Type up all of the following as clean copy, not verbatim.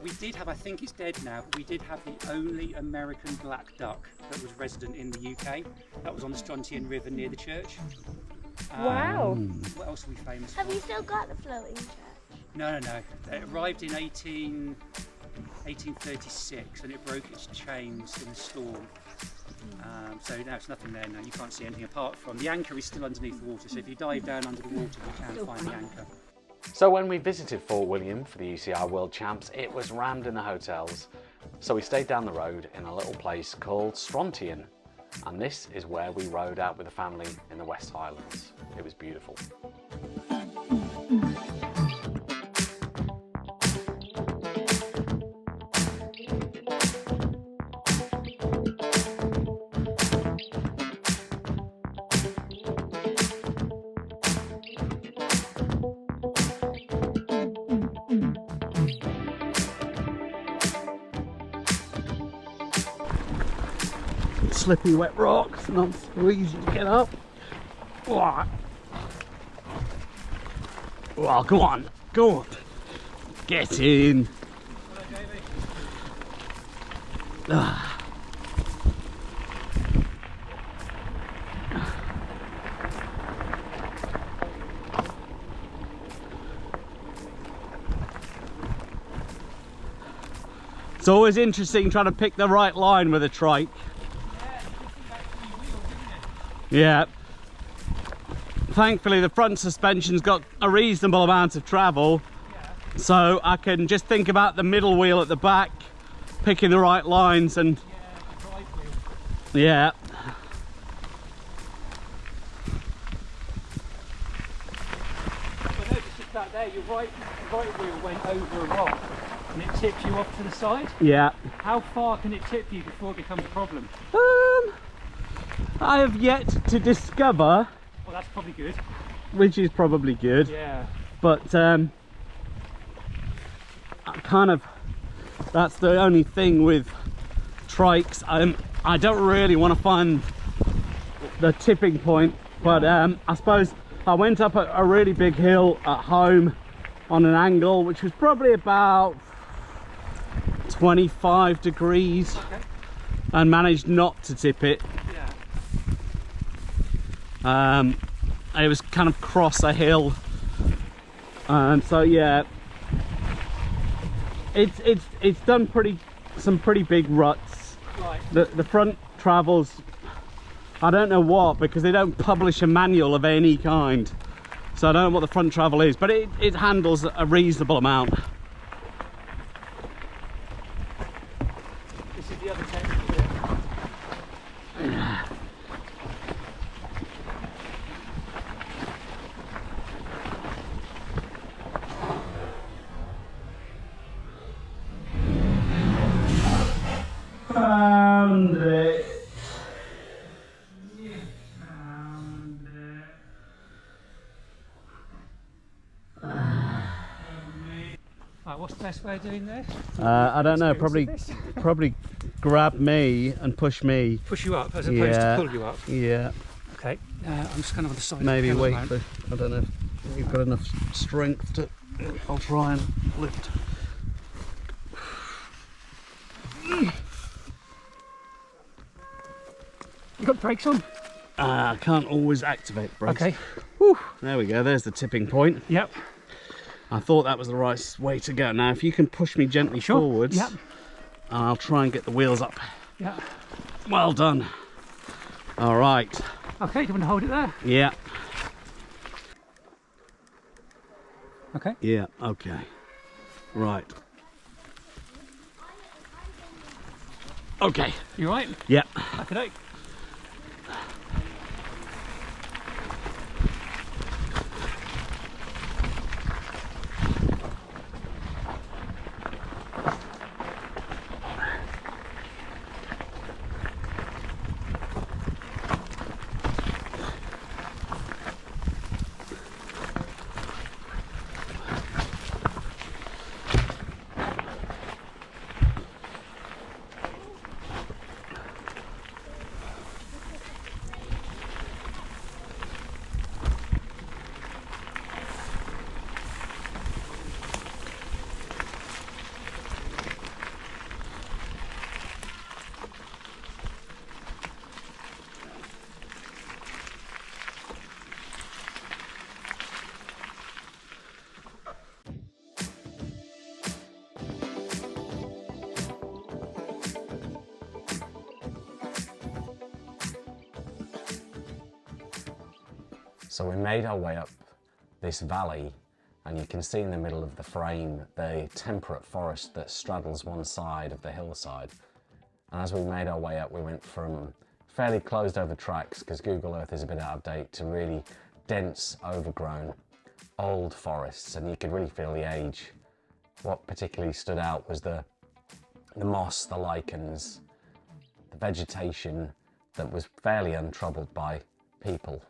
we did have, I think it's dead now, but we did have the only American black duck that was resident in the UK. That was on the Strontian River near the church. Wow. What else are we famous for? Have you still got the floating church? No. It arrived in 1836 and it broke its chains in a storm. So now it's nothing there now. You can't see anything apart from the anchor is still underneath the water. So if you dive down under the water, you can find the anchor. So when we visited Fort William for the UCI World Champs, it was rammed in the hotels. So we stayed down the road in a little place called Strontian. And this is where we rode out with the family in the West Highlands. It was beautiful. Slippy wet rocks, not so easy to get up. Wow, go on, get in. It's always interesting trying to pick the right line with a trike. Yeah. Thankfully the front suspension's got a reasonable amount of travel, so I can just think about the middle wheel at the back, picking the right lines and yeah. I noticed just back there, your right wheel went over a rock and it tipped you off to the side. Yeah. How far can it tip you before it becomes a problem? I have yet to discover. Well, that's probably good. Which is probably good. Yeah. But I kind of, that's the only thing with trikes. I don't really want to find the tipping point, but I suppose I went up a really big hill at home on an angle which was probably about 25 degrees, Okay. and managed not to tip it. Yeah. It was kind of cross a hill, so yeah, it's done some pretty big ruts. Right. The front travels, I don't know what, because they don't publish a manual of any kind, so I don't know what the front travel is, but it handles a reasonable amount. This is the other technique bit. Found it. Right, what's the best way of doing this? I don't know, probably grab me and push me. Push you up as opposed to pull you up. Yeah. Okay, I'm just kind of on the side Maybe of the wait hill for, I don't know if you've got enough strength to, I'll try and lift. You got brakes on? I can't always activate brakes. Okay. Whew, there we go, there's the tipping point. Yep. I thought that was the right way to go. Now if you can push me gently forwards, Yep. I'll try and get the wheels up. Yeah. Well done. All right. Okay, do you want to hold it there? Yeah. Okay. Yeah, okay. Right. Okay. You right? Yeah. Okay. So we made our way up this valley, and you can see in the middle of the frame the temperate forest that straddles one side of the hillside. And as we made our way up, we went from fairly closed over tracks, because Google Earth is a bit out of date, to really dense, overgrown, old forests, and you could really feel the age. What particularly stood out was the moss, the lichens, the vegetation that was fairly untroubled by people.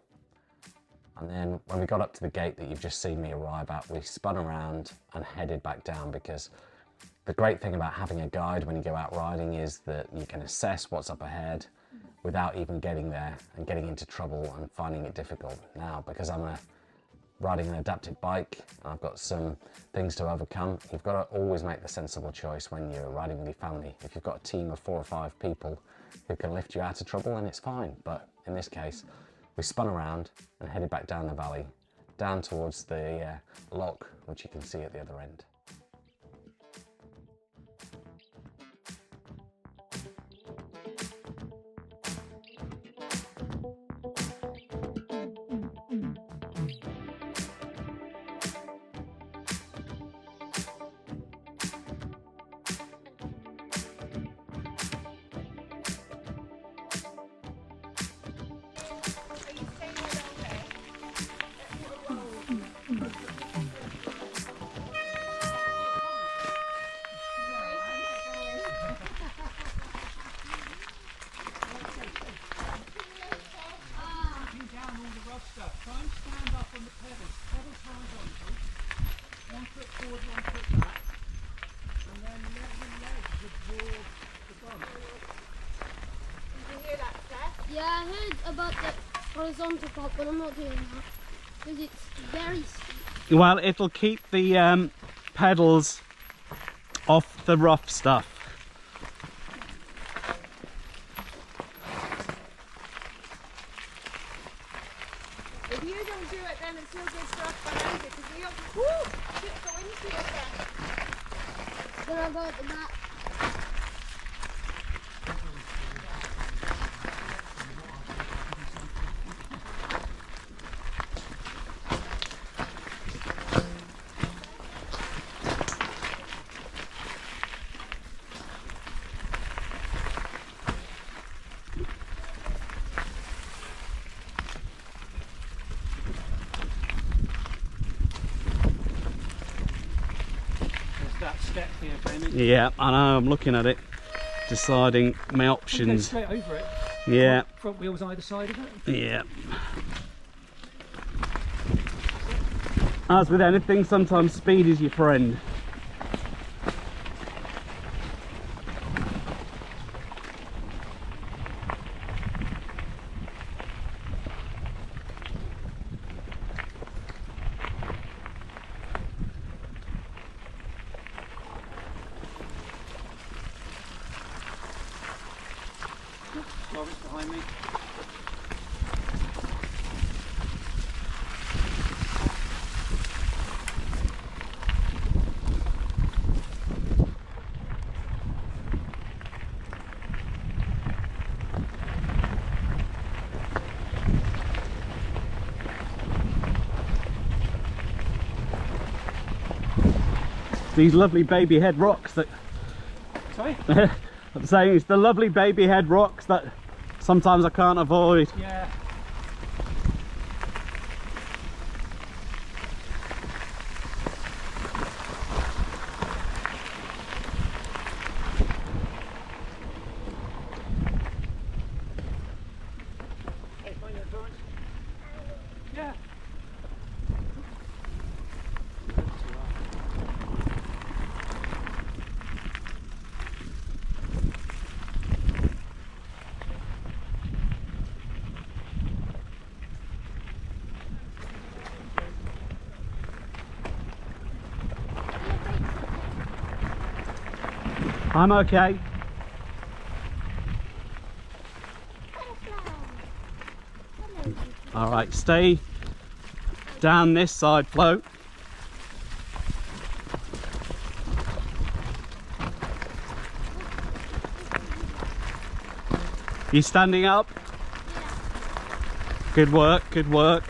And then when we got up to the gate that you've just seen me arrive at, we spun around and headed back down, because the great thing about having a guide when you go out riding is that you can assess what's up ahead without even getting there and getting into trouble and finding it difficult. Now, because I'm riding an adapted bike and I've got some things to overcome, you've got to always make the sensible choice when you're riding with your family. If you've got a team of 4 or 5 people who can lift you out of trouble, then it's fine. But in this case, we spun around and headed back down the valley, down towards the lock, which you can see at the other end. Yeah, I heard about the horizontal part, but I'm not doing that because it's very steep. Well, it'll keep the pedals off the rough stuff. If you don't do it, then it's no good for us behind you, because we don't go into it then. Then I'll go at the back. That step here, Brennan. Yeah, I know, I'm looking at it, deciding my Go options. straight over it. Yeah, Front wheels either side of it. yeah. As with anything, sometimes speed is your friend. Lawrence behind me. These lovely baby head rocks that Sorry? I'm saying it's the lovely baby head rocks that sometimes I can't avoid. Yeah. Hey, find that Lawrence? Yeah. I'm okay. All right, stay down this side, float. You standing up? Good work, good work.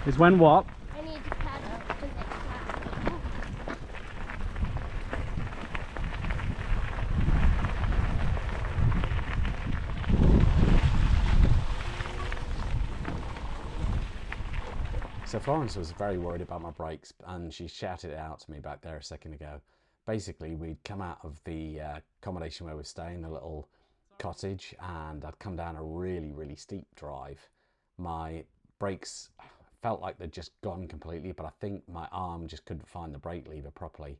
Is when what? I need to pedal because it's flat. So Florence was very worried about my brakes, and she shouted it out to me back there a second ago. Basically, we'd come out of the accommodation where we were staying, the little cottage, and I'd come down a really steep drive. My brakes felt like they'd just gone completely, but I think my arm just couldn't find the brake lever properly.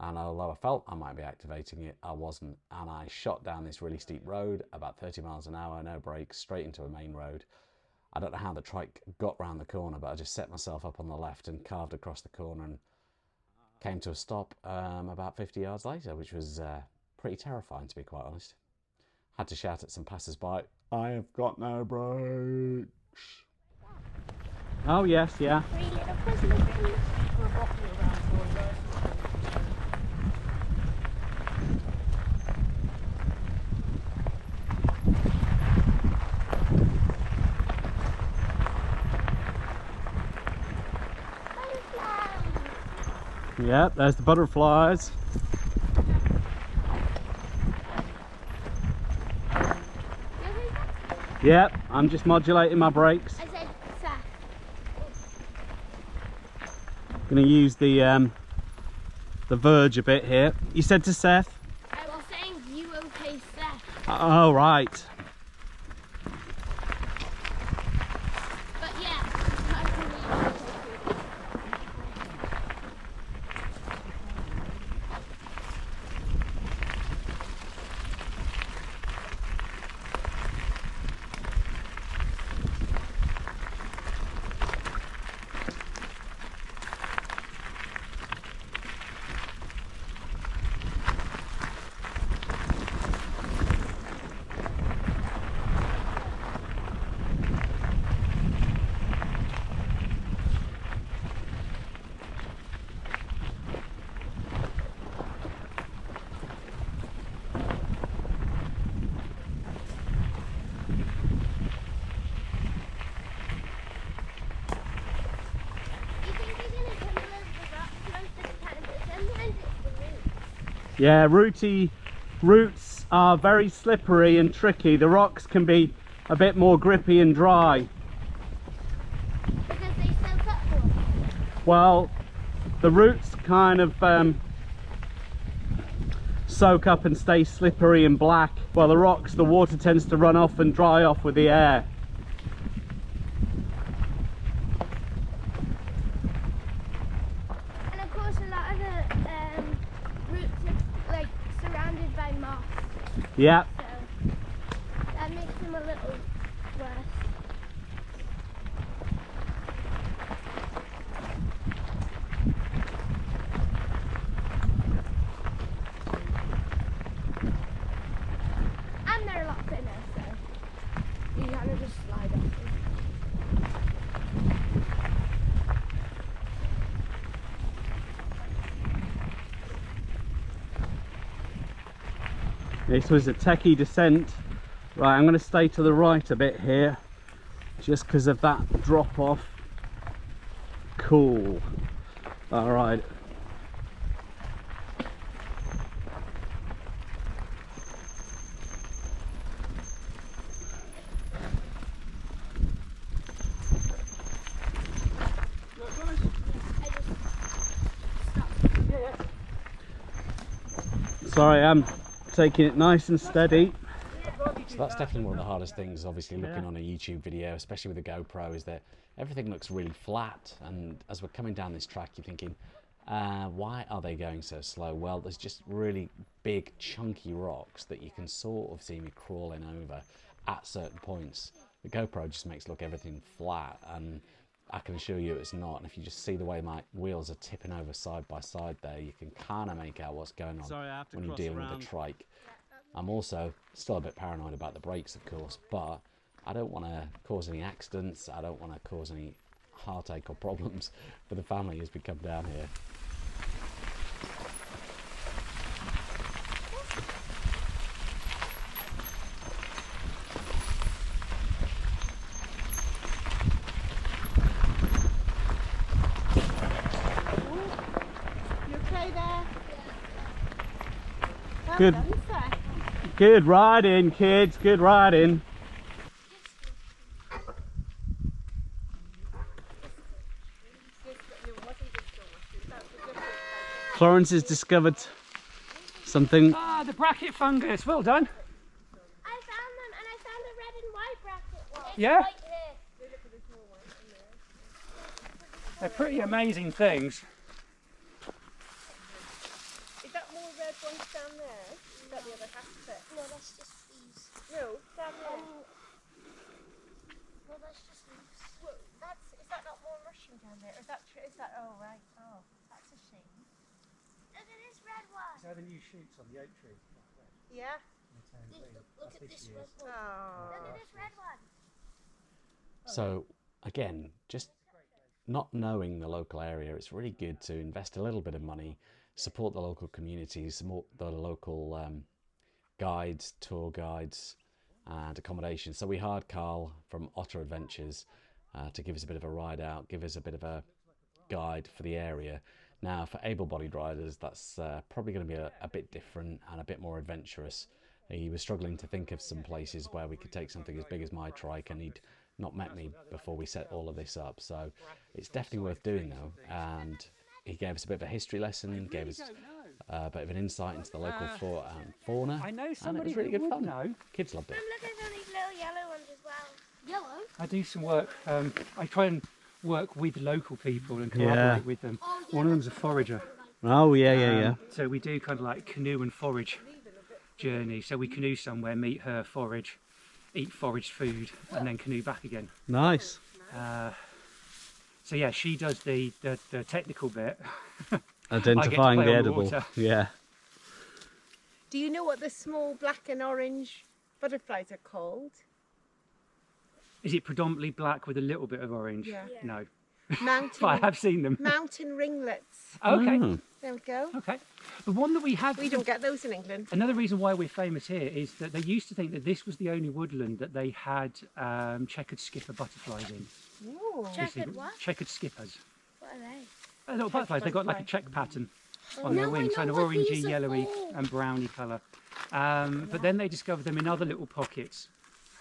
And although I felt I might be activating it, I wasn't. And I shot down this really steep road, about 30 miles an hour, no brakes, straight into a main road. I don't know how the trike got round the corner, but I just set myself up on the left and carved across the corner and came to a stop about 50 yards later, which was pretty terrifying, to be quite honest. Had to shout at some passers-by, "I have got no brakes." Oh yes, yeah. 3 little Christmas trees. Yep, there's the butterflies. Yep, I'm just modulating my brakes. I said Seth. Gonna use the verge a bit here. You said to Seth? I was saying you okay, Seth. Oh, right. But yeah, I can leave. Yeah, roots are very slippery and tricky. The rocks can be a bit more grippy and dry. Because they soak up water. Well, the roots kind of soak up and stay slippery and black, while the rocks, the water tends to run off and dry off with the air. And of course a lot of the roots are like surrounded by moss. Yeah. So that makes them a little worse. And they're a lot thinner, so you kind of just slide off them. This was a techie descent. Right, I'm going to stay to the right a bit here, just because of that drop off. Cool. All right. Sorry, I'm taking it nice and steady. So that's definitely one of the hardest things, obviously, looking on a YouTube video, especially with a GoPro, is that everything looks really flat. And as we're coming down this track, you're thinking, why are they going so slow? Well, there's just really big, chunky rocks that you can sort of see me crawling over at certain points. The GoPro just makes look everything flat, and I can assure you it's not. And if you just see the way my wheels are tipping over side by side there, you can kind of make out what's going on when you're dealing with a trike. I'm also still a bit paranoid about the brakes, of course, but I don't want to cause any accidents. I don't want to cause any heartache or problems for the family as we come down here. stay there. Well Good. done, sir. Good riding, kids. Good riding. Florence has discovered something. Ah, the bracket fungus. Well done. I found them, and I found a red and white bracket one. Yeah? Right here. They're pretty amazing things. Is that more red ones down there? Is that the other half of it? No, that's just these. No, down there. No, that's just leaves. Well, is that not more mushroom down there? Is that, oh right, oh, that's a shame. Look at this red one. These are the new shoots on the oak tree. Yeah. Look at this red one. Oh. Look at this red one. So again, just not knowing the local area, it's really good to invest a little bit of money, support the local communities, support the local guides, tour guides and accommodation. So we hired Carl from Otter Adventures to give us a bit of a ride out, give us a bit of a guide for the area. Now for able-bodied riders, that's probably going to be a bit different and a bit more adventurous. He was struggling to think of some places where we could take something as big as my trike, and he'd not met me before we set all of this up. So it's definitely worth doing though. And he gave us a bit of a history lesson, gave us a bit of an insight into the local flora and fauna. I know and it somebody was really who good would fun. know. Kids loved it. And look at all these little yellow ones as well. Yellow? I do some work. I try and work with local people and collaborate Yeah. with them. Oh, yeah, One of them's a forager. Oh yeah, yeah. So we do kind of like canoe and forage journey. So we canoe somewhere, meet her, forage, eat foraged food, and then canoe back again. Nice. So yeah, she does the technical bit. Identifying play the on the edible. water. Yeah. Do you know what the small black and orange butterflies are called? Is it predominantly black with a little bit of orange? Yeah. No. Mountain, But I have seen them. mountain ringlets. Okay. Mm. There we go. Okay. The one that we have. We don't get those in England. Another reason why we're famous here is that they used to think that this was the only woodland that they had checkered skipper butterflies in. Ooh. Checkered what? Checkered skippers. What are they? Little butterflies. They've got like a butterfly. check pattern on their Now I wings, know kind of what orangey, these are yellowy for. and browny colour. But then they discovered them in other little pockets.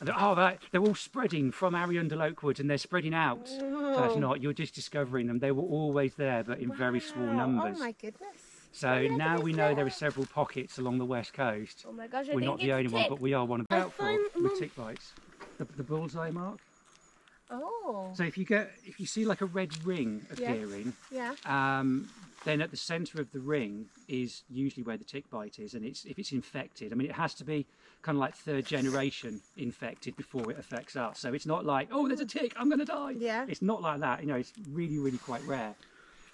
And they're all spreading from Arundel Oakwood, and they're spreading out. So it's not, you're just discovering them. They were always there, but in very small numbers. Oh my goodness. So now we know there are several pockets along the west coast. Oh my gosh, We're not the only one, but we are one of I about four find with them- tick bites. The bullseye mark. Oh. So if you see like a red ring appearing, Yeah. then at the centre of the ring is usually where the tick bite is, and if it's infected. I mean, it has to be kind of like third generation infected before it affects us. So it's not like, oh, there's a tick, I'm going to die. Yeah. It's not like that. You know, it's really, really quite rare.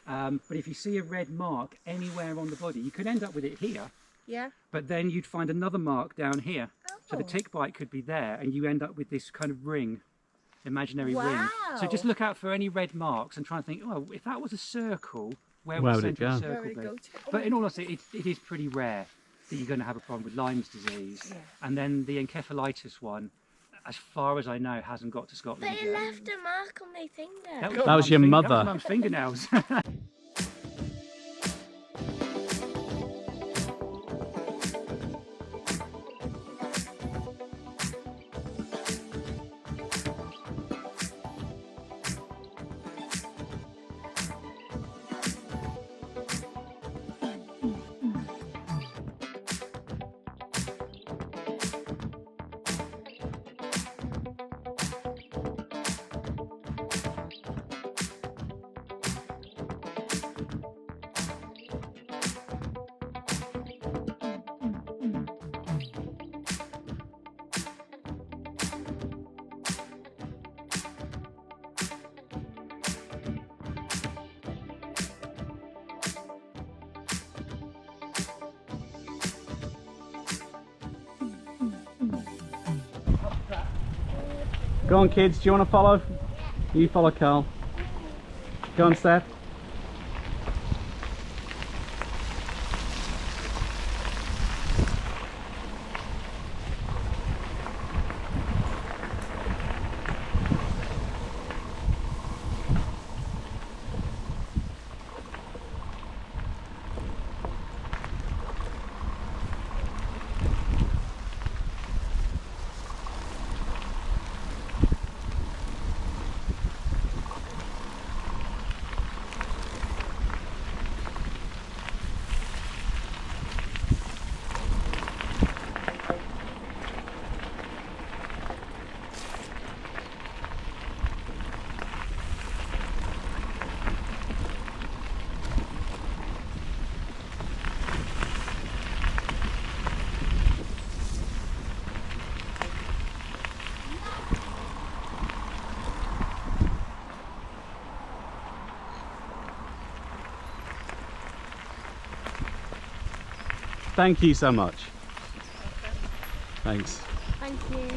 But if you see a red mark anywhere on the body, you could end up with it here, Yeah. but then you'd find another mark down here. So the Oh. tick bite could be there, and you end up with this kind of ring, imaginary ring. So Wow. just look out for any red marks and try and think, oh, if that was a circle, where Where would the would it centre of the go? Where would circle it go be? to? But in all honesty, it is pretty rare that you're going to have a problem with Lyme's disease. Yeah. And then the encephalitis one, as far as I know, hasn't got to Scotland But it yet. left a mark on my finger. That was Mum's your That mother. was Mum's fingernails. Go on, kids. Do you want to follow? You follow Carl. Go on, Steph. Thank you so much. Thanks. Thank you.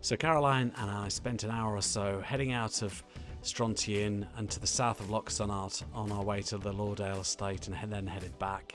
So Caroline and I spent an hour or so heading out of Strontian and to the south of Loch Sonart on our way to the Lordale estate, and then headed back.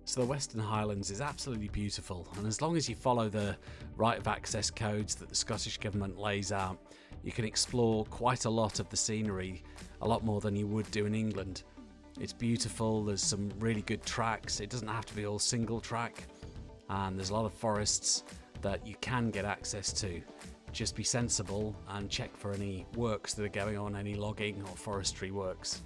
So the Western Highlands is absolutely beautiful, and as long as you follow the right of access codes that the Scottish Government lays out, you can explore quite a lot of the scenery, a lot more than you would do in England. It's beautiful, there's some really good tracks, it doesn't have to be all single track, and there's a lot of forests that you can get access to. Just be sensible and check for any works that are going on, any logging or forestry works.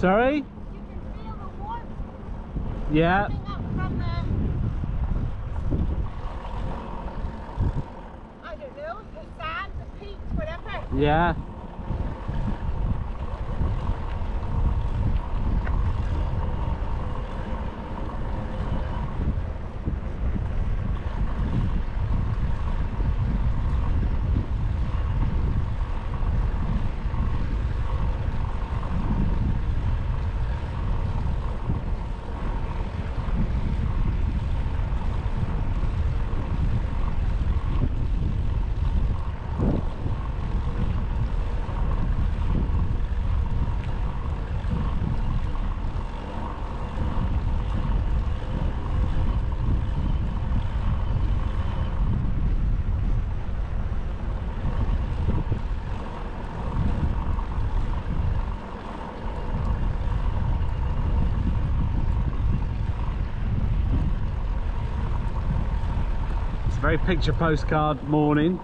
Sorry? You can feel the warmth Yeah. coming up from the, I don't know, the sand, the peaks, whatever. Yeah. It's a very picture postcard morning.